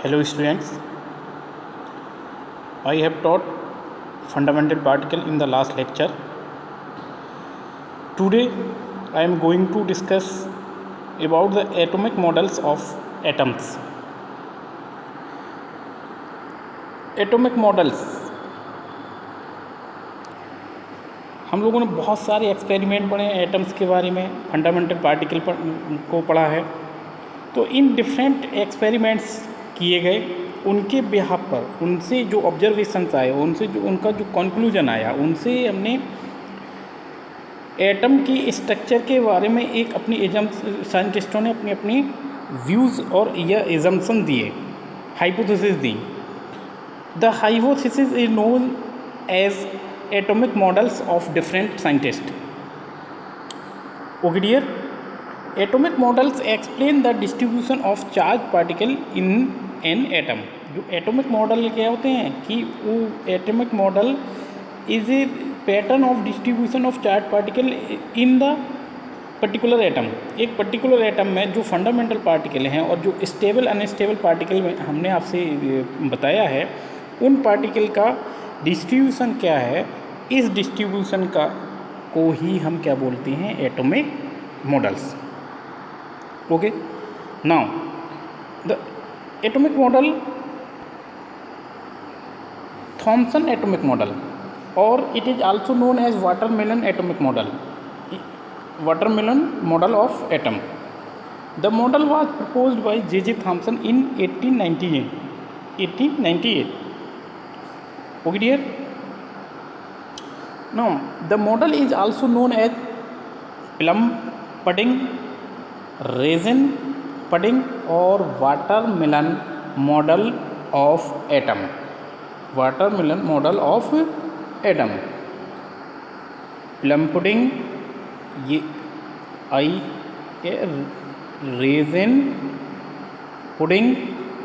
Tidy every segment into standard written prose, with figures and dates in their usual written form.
Hello students, I have taught fundamental particle in the last lecture. Today I am going to discuss about the atomic models of atoms. Atomic models, हम लोगों ने बहुत सारे experiment पढ़े हैं atoms के बारे में, फंडामेंटल पार्टिकल को पढ़ा है। तो इन डिफरेंट एक्सपेरिमेंट्स किए गए, उनके बिहाफ पर उनसे जो ऑब्जर्वेशंस आए, उनसे जो उनका जो कंक्लूजन आया, उनसे हमने एटम की स्ट्रक्चर के बारे में एक अपनी साइंटिस्टों ने अपनी अपनी व्यूज़ और या एजम्पशन दिए, हाइपोथेसिस दी। The hypothesis is known as atomic models of different scientists. Okay dear, atomic models explain the distribution of charged particle in an atom. जो atomic model क्या होते हैं कि वो atomic model is a pattern of distribution of charged particle in the particular atom. एक particular atom में जो fundamental particle हैं और जो stable unstable particle में हमने आपसे बताया है, उन particle का डिस्ट्रीब्यूशन क्या है, इस डिस्ट्रीब्यूशन का को ही हम क्या बोलते हैं, atomic models. Okay, now the atomic model, Thomson atomic model, और it is also known as watermelon atomic model, watermelon model of atom. The model was proposed by J Thomson in 1898। Okay dear, now the model is also known as plum pudding, raisin pudding or watermelon model of atom. Watermelon model of atom. Plum pudding, ये raisin pudding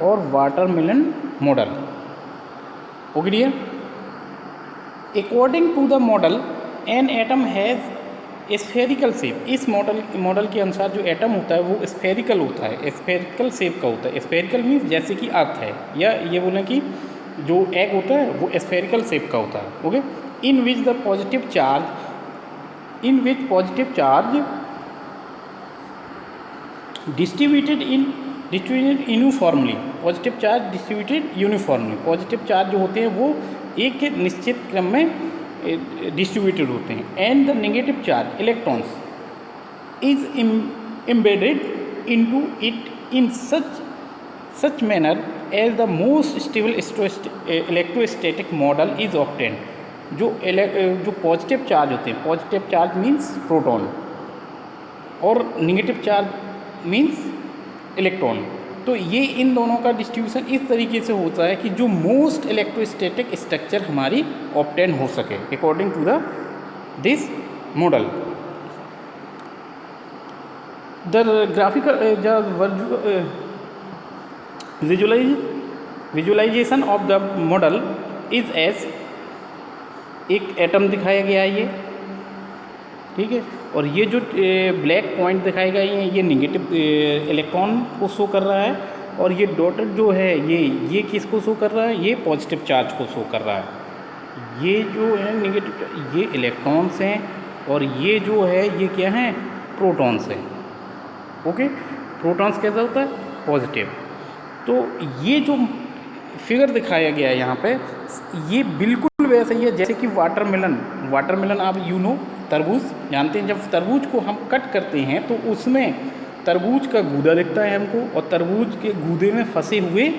और watermelon model. Okay dear, according to the model an atom has spherical shape. इस model के अनुसार जो atom होता है वो spherical होता है, स्फेरिकल शेप का होता है। स्फेरिकल मीन्स जैसे कि अर्थ है, या ये बोलें कि जो एग होता है वो स्फेरिकल शेप का होता है। Okay, in which positive charge distributed uniformly. Positive charge distributed uniformly, positive charge जो होते हैं वो एक निश्चित क्रम में डिस्ट्रीब्यूटेड होते हैं। And the negative charge electrons is embedded into it in such manner as the most stable electrostatic model is obtained. जो पॉजिटिव चार्ज होते हैं, पॉजिटिव चार्ज मीन्स प्रोटॉन और नेगेटिव चार्ज मीन्स इलेक्ट्रॉन, तो ये इन दोनों का डिस्ट्रीब्यूशन इस तरीके से होता है कि जो मोस्ट इलेक्ट्रोस्टैटिक स्ट्रक्चर हमारी ऑब्टेन हो सके according to this model. The graphical visualization of the model is as, एक एटम दिखाया गया है ये, ठीक है, और ये जो ब्लैक पॉइंट दिखाए गए हैं ये नेगेटिव इलेक्ट्रॉन को शो कर रहा है, और ये डॉटेड जो है ये किसको शो कर रहा है, ये पॉजिटिव चार्ज को शो कर रहा है। ये जो है नेगेटिव, ये इलेक्ट्रॉन्स हैं, और ये जो है ये क्या हैं, प्रोटॉन्स हैं। ओके, प्रोटॉन्स कैसा होता है, पॉजिटिव। तो ये जो फिगर दिखाया गया है यहाँ पे, ये बिल्कुल वैसा ही है जैसे कि वाटरमेलन आप तरबूज जानते हैं। जब तरबूज को हम कट करते हैं तो उसमें तरबूज का गूदा दिखता है हमको, और तरबूज के गूदे में फंसे हुए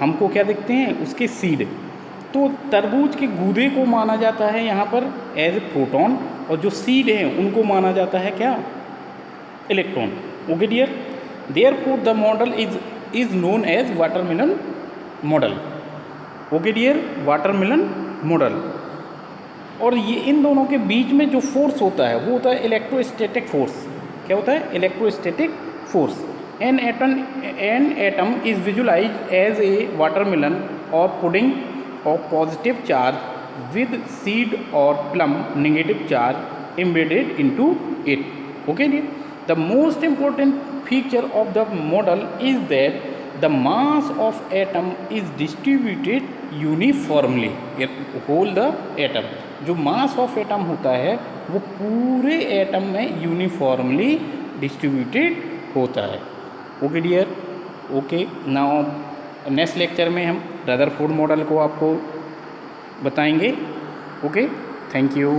हमको क्या दिखते हैं, उसके सीड। तो तरबूज के गूदे को माना जाता है यहाँ पर एज ए प्रोटॉन, और जो सीड हैं उनको माना जाता है क्या, electron. Okay dear, therefore the model is known as watermelon model. Okay dear, watermelon model. और ये इन दोनों के बीच में जो फोर्स होता है वो होता है इलेक्ट्रोस्टैटिक फोर्स। क्या होता है, electrostatic force. An atom is visualise as a watermelon और pudding of positive charge with seed और plum negative charge embedded into it. Okay, the most important feature of the model is that the mass of atom is distributed uniformly, whole the atom, जो mass of atom होता है वो पूरे atom में uniformly distributed होता है। Okay dear, okay now next lecture में हम रदरफोर्ड मॉडल को आपको बताएंगे। Okay, thank you.